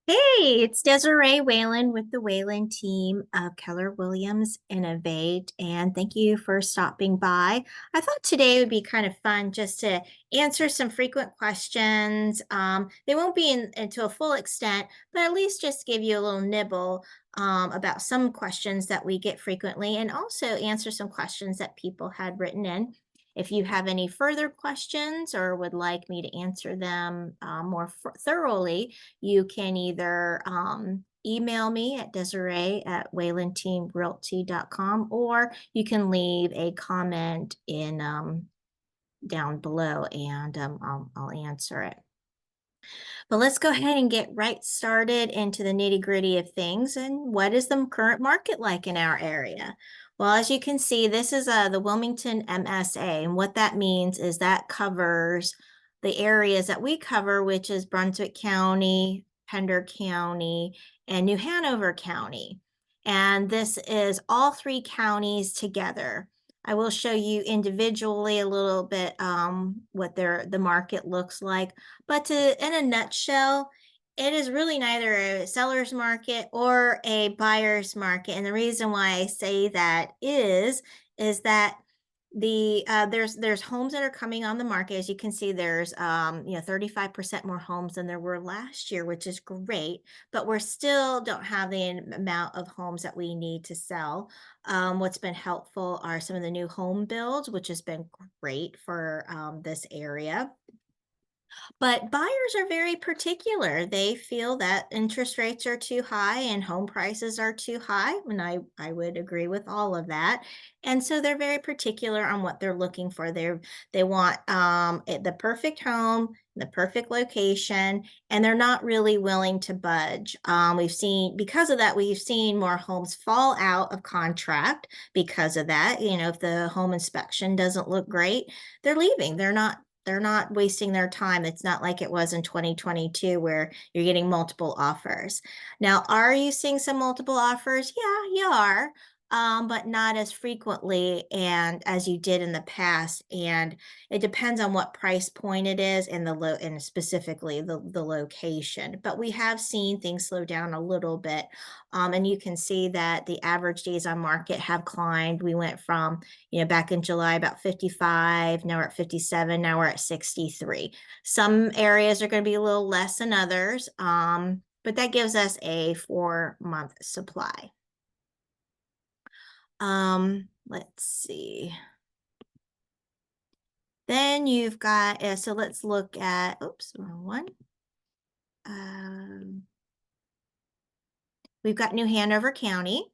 Hey, it's Desiree Whalen with the Whalen team of Keller Williams Innovate, and thank you for stopping by. I thought today would be kind of fun just to answer some frequent questions. They won't be into a full extent, but at least just give you a little nibble about some questions that we get frequently, and also answer some questions that people had written in. If you have any further questions or would like me to answer them more thoroughly, you can either email me at Desiree@WaylandTeamRealty.com, or you can leave a comment in down below, and I'll answer it. But let's go ahead and get right started into the nitty-gritty of things. And what is the current market like in our area? Well, as you can see, this is the Wilmington MSA, and what that means is that covers the areas that we cover, which is Brunswick County, Pender County, and New Hanover County. And this is all three counties together. I will show you individually a little bit what the market looks like. But in a nutshell, it is really neither a seller's market or a buyer's market. And the reason why I say that is that there's homes that are coming on the market. As you can see, there's 35% more homes than there were last year, which is great, but we're still don't have the amount of homes that we need to sell. What's been helpful are some of the new home builds, which has been great for this area. But buyers are very particular. They feel that interest rates are too high and home prices are too high. And I would agree with all of that. And so they're very particular on what they're looking for. They want the perfect home, the perfect location, and they're not really willing to budge. Because of that, we've seen more homes fall out of contract because of that. If the home inspection doesn't look great, they're leaving. They're not wasting their time. It's not like it was in 2022 where you're getting multiple offers. Now, are you seeing some multiple offers? Yeah, you are, but not as frequently and as you did in the past. And it depends on what price point it is and and specifically the location. But we have seen things slow down a little bit. And you can see that the average days on market have climbed. We went from back in July, about 55. Now we're at 57. Now we're at 63. Some areas are going to be a little less than others, but that gives us a 4-month supply. Let's see. Then you've got, so let's look at, oops, wrong one. We've got New Hanover County.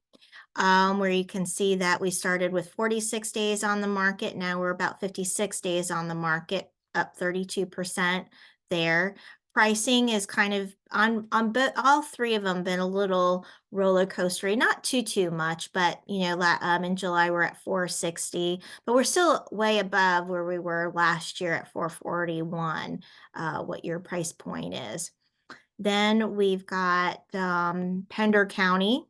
Where you can see that we started with 46 days on the market. Now we're about 56 days on the market, up 32% there. Pricing is kind of on but all three of them been a little roller coastery, not too much, but in July we're at 460, but we're still way above where we were last year at 441, what your price point is. Then we've got Pender County.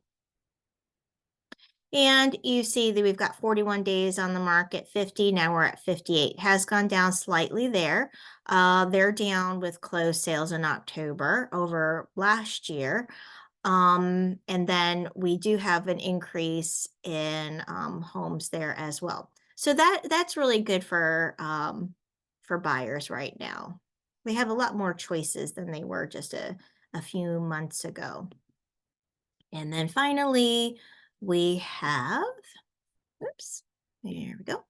And you see that we've got 41 days on the market, 50. Now we're at 58. Has gone down slightly there. They're down with closed sales in October over last year. And then we do have an increase in homes there as well. So that's really good for buyers right now. They have a lot more choices than they were just a few months ago. And then finally, we have, oops, there we go.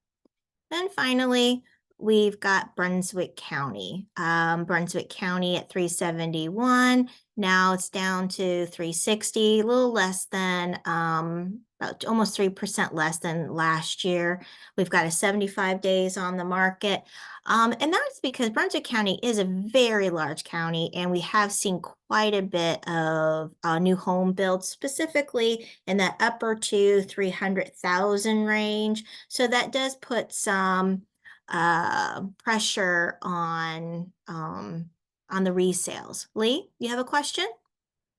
Then finally, we've got Brunswick County. Brunswick County at 371. Now it's down to 360, a little less than, about almost 3% less than last year. We've got a 75 days on the market. And that's because Brunswick County is a very large county, and we have seen quite a bit of new home builds, specifically in that upper 300,000 range. So that does put some pressure on the resales. Lee, you have a question?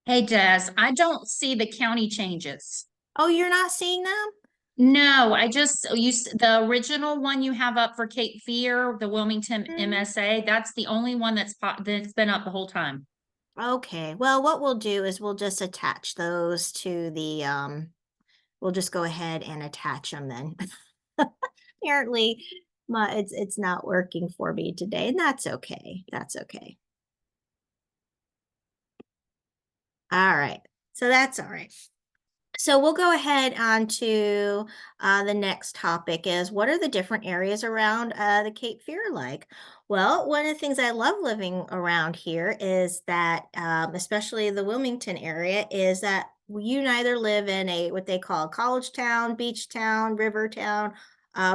Hey, Des, I don't see the county changes. Oh, you're not seeing them? No, I just the original one you have up for Cape Fear, the Wilmington Mm, MSA. That's the only one that's been up the whole time. Okay, well, what we'll do is we'll just attach those to the, we'll just go ahead and attach them then. Apparently, it's not working for me today, and that's okay. That's okay. All right. So that's all right. So we'll go ahead on to the next topic is what are the different areas around the Cape Fear like? Well, one of the things I love living around here is that, especially the Wilmington area, is that you neither live in a what they call college town, beach town, river town,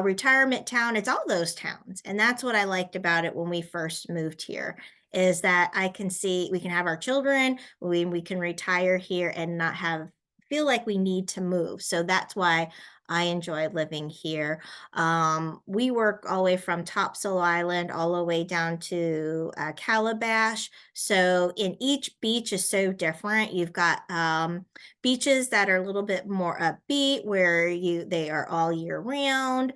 retirement town. It's all those towns, and that's what I liked about it when we first moved here. Is that I can see we can have our children, we can retire here and not have feel like we need to move. So that's why I enjoy living here. We work all the way from Topsail Island all the way down to Calabash. So in each beach is so different. You've got beaches that are a little bit more upbeat, where they are all year round,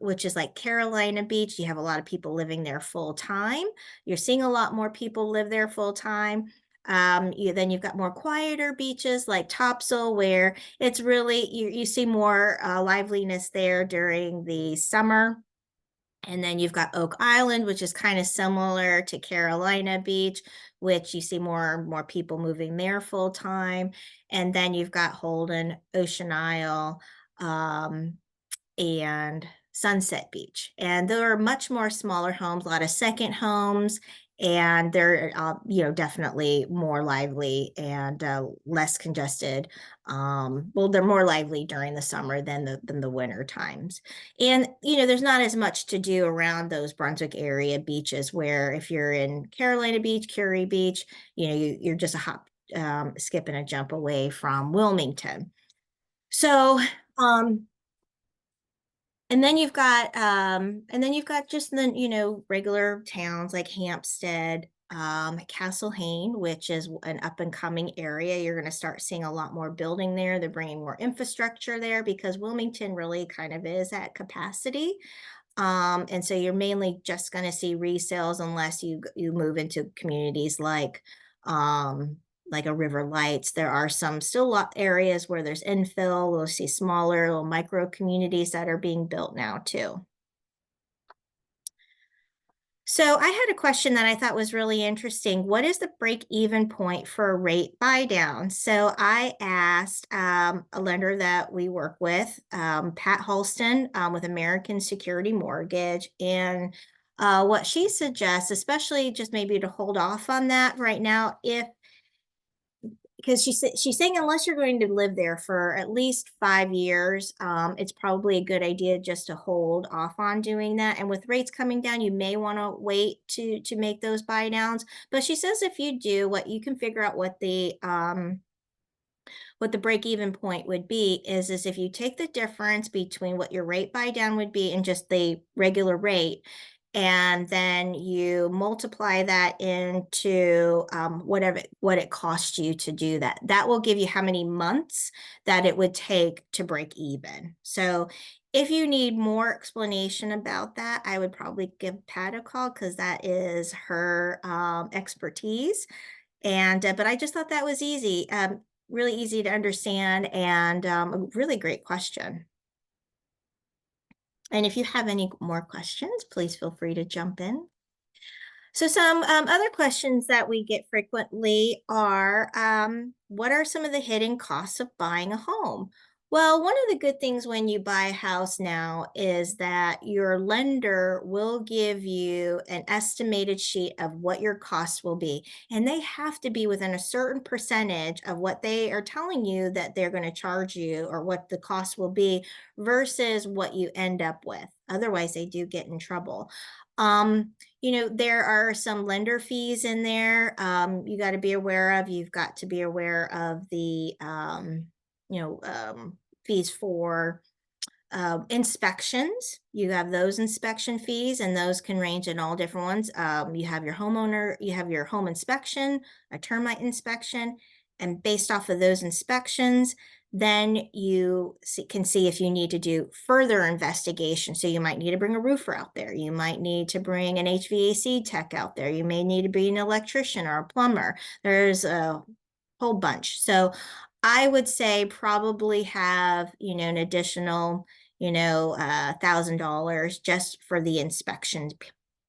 which is like Carolina Beach. You have a lot of people living there full time. You're seeing a lot more people live there full time. Then you've got more quieter beaches like Topsail, where it's really you see more liveliness there during the summer. And then you've got Oak Island, which is kind of similar to Carolina Beach, which you see more people moving there full time. And then you've got Holden, Ocean Isle, um, and Sunset Beach. And there are much more smaller homes, a lot of second homes, and they're definitely more lively and less congested. Well, they're more lively during the summer than the winter times. And there's not as much to do around those Brunswick area beaches, where if you're in Carolina Beach, Curie Beach, you're just a hop, skip and a jump away from Wilmington. So um and then you've got just the, regular towns like Hampstead, Castle Hayne, which is an up and coming area. You're going to start seeing a lot more building there. They're bringing more infrastructure there because Wilmington really kind of is at capacity. And so you're mainly just going to see resales unless you move into communities like a River Lights. There are some still lot areas where there's infill. We'll see smaller little micro communities that are being built now too. So I had a question that I thought was really interesting. What is the break-even point for a rate buy down? So I asked a lender that we work with, Pat Holston, with American Security Mortgage, and what she suggests, especially just maybe to hold off on that right now, if because she's saying unless you're going to live there for at least 5 years, it's probably a good idea just to hold off on doing that. And with rates coming down, you may want to wait to make those buy downs. But she says if you do, what you can figure out what the break even point would be is if you take the difference between what your rate buy down would be and just the regular rate, and then you multiply that into what it costs you to do that. That will give you how many months that it would take to break even. So if you need more explanation about that, I would probably give Pat a call because that is her expertise. And but I just thought that was easy, really easy to understand, and a really great question. And if you have any more questions, please feel free to jump in. So some other questions that we get frequently are, what are some of the hidden costs of buying a home? Well, one of the good things when you buy a house now is that your lender will give you an estimated sheet of what your costs will be. And they have to be within a certain percentage of what they are telling you that they're going to charge you or what the cost will be versus what you end up with. Otherwise, they do get in trouble. Um, there are some lender fees in there, you got to be aware of. You've got to be aware of the, fees for inspections. You have those inspection fees, and those can range in all different ones. You have you have your home inspection, a termite inspection, and based off of those inspections, then you can see if you need to do further investigation. So you might need to bring a roofer out there. You might need to bring an HVAC tech out there. You may need to be an electrician or a plumber. There's a whole bunch. So I would say probably have, an additional, $1,000 just for the inspections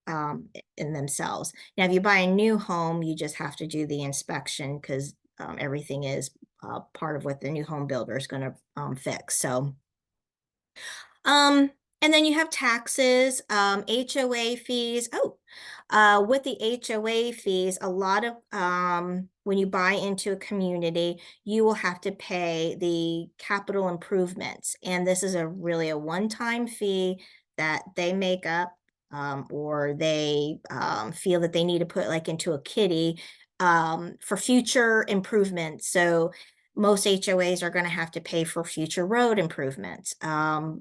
in themselves. Now, if you buy a new home, you just have to do the inspection because everything is part of what the new home builder is going to fix. So, um, and then you have taxes, HOA fees. Oh, with the HOA fees, a lot of when you buy into a community, you will have to pay the capital improvements, and this is really a one-time fee that they make up, or they feel that they need to put like into a kitty for future improvements. So most HOAs are going to have to pay for future road improvements,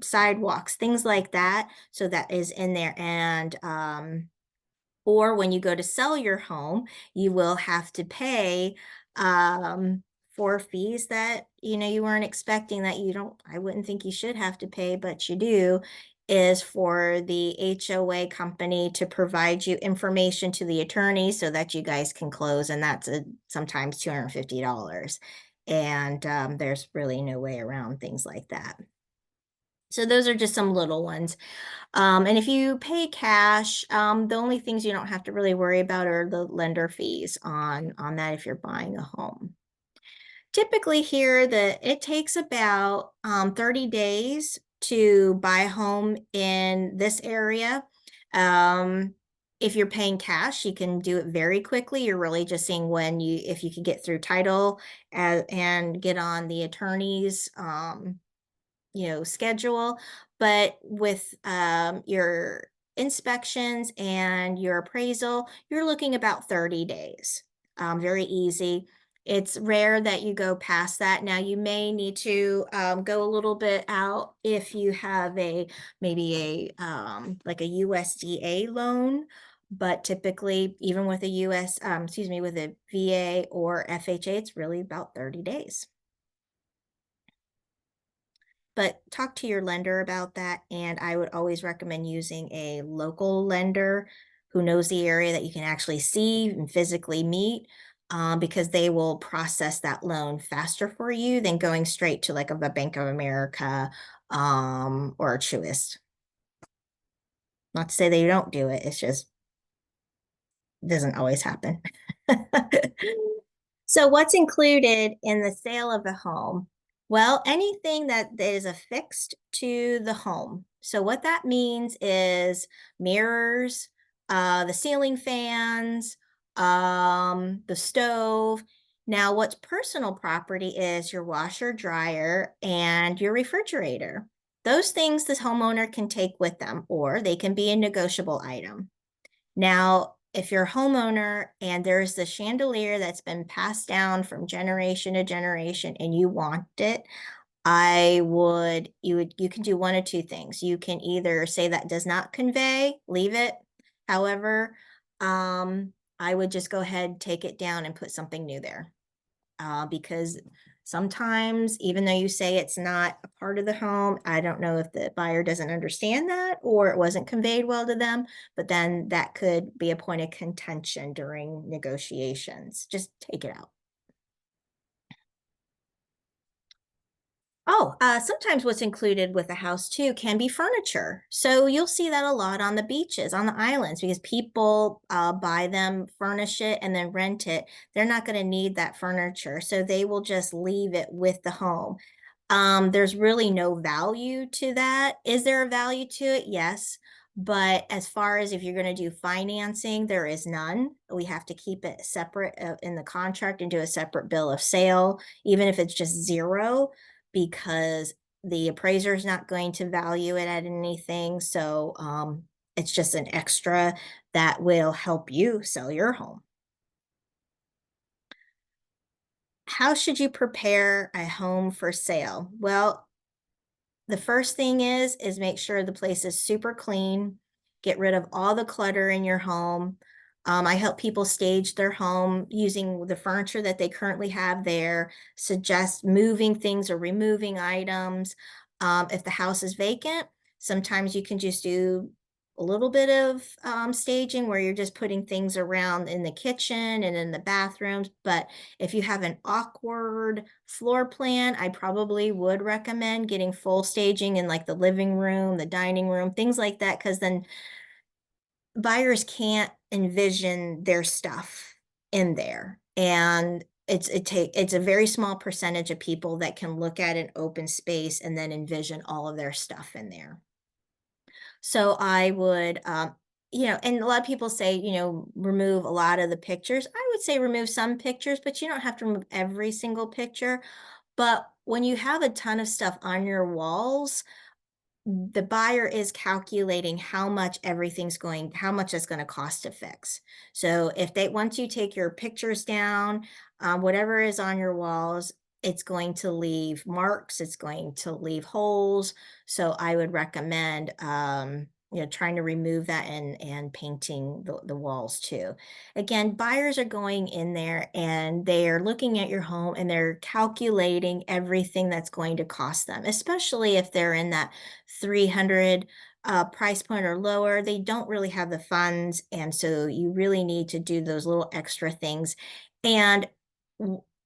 sidewalks, things like that. So that is in there. And or when you go to sell your home, you will have to pay for fees that you weren't expecting, that I wouldn't think you should have to pay, but you do, is for the HOA company to provide you information to the attorney so that you guys can close, and that's sometimes $250. And there's really no way around things like that. So those are just some little ones. And if you pay cash, the only things you don't have to really worry about are the lender fees on that if you're buying a home. Typically here, it takes about 30 days to buy a home in this area. If you're paying cash, you can do it very quickly. You're really just seeing if you can get through title and get on the attorney's schedule. But with your inspections and your appraisal, you're looking about 30 days. Very easy. It's rare that you go past that. Now you may need to go a little bit out if you have maybe like a USDA loan. But typically, even with a with a VA or FHA, it's really about 30 days. But talk to your lender about that. And I would always recommend using a local lender who knows the area, that you can actually see and physically meet, because they will process that loan faster for you than going straight to like a Bank of America or a Truist. Not to say they don't do it, it's just doesn't always happen. So what's included in the sale of a home? Well, anything that is affixed to the home. So what that means is mirrors, the ceiling fans, the stove. Now, what's personal property is your washer, dryer, and your refrigerator. Those things this homeowner can take with them, or they can be a negotiable item. Now, if you're a homeowner and there's the chandelier that's been passed down from generation to generation and you want it, you can do one of two things. You can either say that does not convey, leave it. However, I would just go ahead, take it down and put something new there. Because sometimes, even though you say it's not a part of the home, I don't know if the buyer doesn't understand that or it wasn't conveyed well to them, but then that could be a point of contention during negotiations. Just take it out. Oh, sometimes what's included with a house too can be furniture. So you'll see that a lot on the beaches, on the islands, because people buy them, furnish it, and then rent it. They're not going to need that furniture, so they will just leave it with the home. There's really no value to that. Is there a value to it? Yes. But as far as if you're going to do financing, there is none. We have to keep it separate in the contract and do a separate bill of sale, even if it's just zero, because the appraiser is not going to value it at anything. So it's just an extra that will help you sell your home. How should you prepare a home for sale? Well, the first thing is make sure the place is super clean. Get rid of all the clutter in your home. I help people stage their home using the furniture that they currently have there, suggest moving things or removing items. If the house is vacant, sometimes you can just do a little bit of staging where you're just putting things around in the kitchen and in the bathrooms. But if you have an awkward floor plan, I probably would recommend getting full staging in like the living room, the dining room, things like that, because then buyers can't envision their stuff in there. And it's a very small percentage of people that can look at an open space and then envision all of their stuff in there. So I would, and a lot of people say, remove a lot of the pictures. I would say remove some pictures, but you don't have to remove every single picture. But when you have a ton of stuff on your walls, the buyer is calculating how much it's going to cost to fix. So if they, once you take your pictures down, whatever is on your walls, it's going to leave marks, it's going to leave holes. So I would recommend, trying to remove that and painting the walls too. Again, buyers are going in there and they're looking at your home and they're calculating everything that's going to cost them, especially if they're in that 300 price point or lower. They don't really have the funds, and so you really need to do those little extra things. And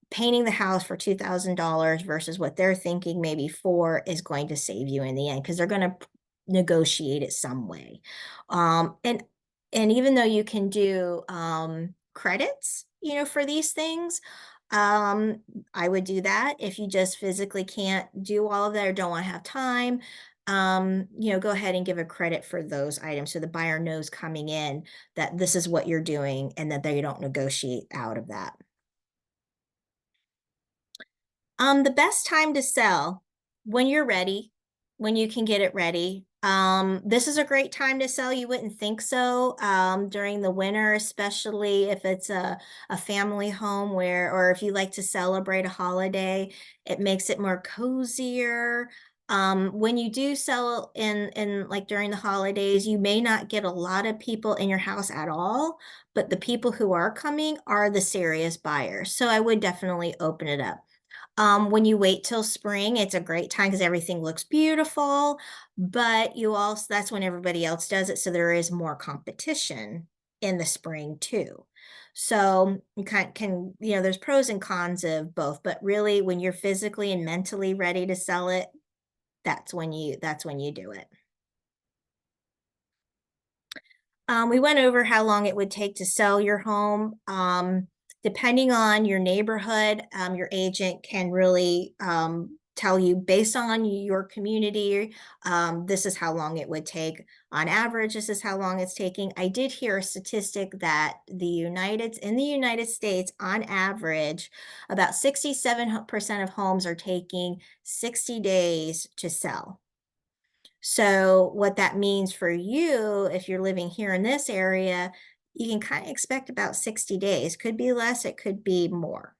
painting the house for $2,000 versus what they're thinking maybe four is going to save you in the end, because they're going to negotiate it some way. And even though you can do credits, for these things, um, I would do that. If you just physically can't do all of that or don't want to have time, go ahead and give a credit for those items so the buyer knows coming in that this is what you're doing and that they don't negotiate out of that. The best time to sell, when you're ready, when you can get it ready. This is a great time to sell. You wouldn't think so, during the winter, especially if it's a family home or if you like to celebrate a holiday, it makes it more cozier. When you do sell in like during the holidays, you may not get a lot of people in your house at all, but the people who are coming are the serious buyers. So I would definitely open it up. When you wait till spring, it's a great time because everything looks beautiful, but that's when everybody else does it. So there is more competition in the spring too. So you there's pros and cons of both, but really when you're physically and mentally ready to sell it, that's when you do it. We went over how long it would take to sell your home. Depending on your neighborhood, your agent can really tell you based on your community, this is how long it would take. On average, this is how long it's taking. I did hear a statistic that in the United States, on average, about 67% of homes are taking 60 days to sell. So what that means for you, if you're living here in this area, you can kind of expect about 60 days. Could be less, it could be more.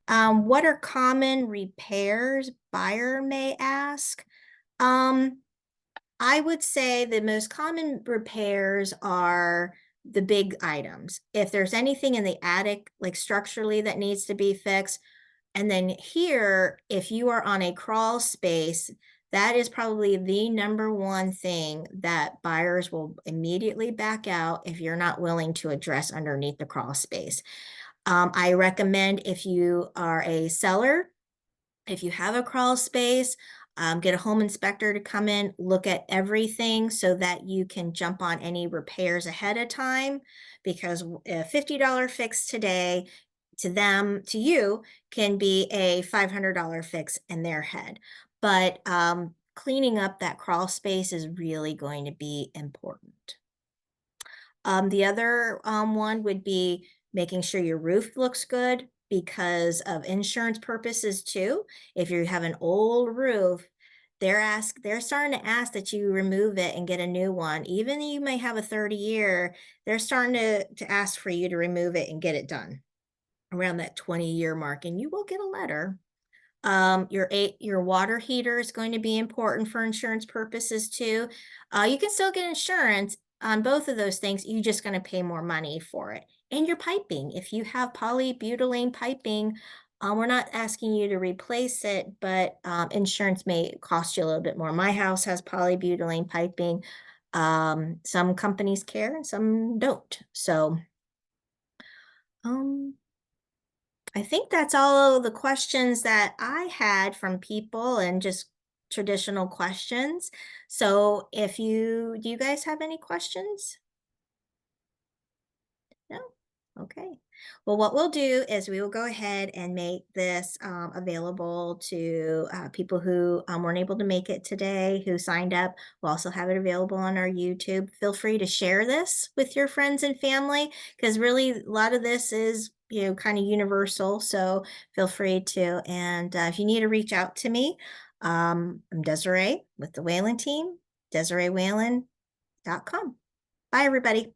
What are common repairs, buyer may ask? Um, I would say the most common repairs are the big items. If there's anything in the attic, like structurally, that needs to be fixed, and then here, if you are on a crawl space, that is probably the number one thing that buyers will immediately back out if you're not willing to address underneath the crawl space. I recommend, if you are a seller, if you have a crawl space, get a home inspector to come in, look at everything so that you can jump on any repairs ahead of time, because a $50 fix today to you can be a $500 fix in their head. But cleaning up that crawl space is really going to be important. The other one would be making sure your roof looks good because of insurance purposes too. If you have an old roof, they're starting to ask that you remove it and get a new one. Even though you may have a 30-year, they're starting to ask for you to remove it and get it done around that 20-year mark, and you will get a letter. Your water heater is going to be important for insurance purposes too. You can still get insurance, on both of those things, you're just gonna pay more money for it. And your piping, if you have polybutylene piping, we're not asking you to replace it, but, insurance may cost you a little bit more. My house has polybutylene piping. Some companies care and some don't. So, um, I think that's all of the questions that I had from people and just traditional questions. So do you guys have any questions? No? Okay. Well, what we'll do is we will go ahead and make this available to people who weren't able to make it today, who signed up. We'll also have it available on our YouTube. Feel free to share this with your friends and family because really a lot of this is, kind of universal. So feel free to. And if you need to reach out to me, I'm Desiree with the Whalen team, DesireeWhalen.com. Bye, everybody.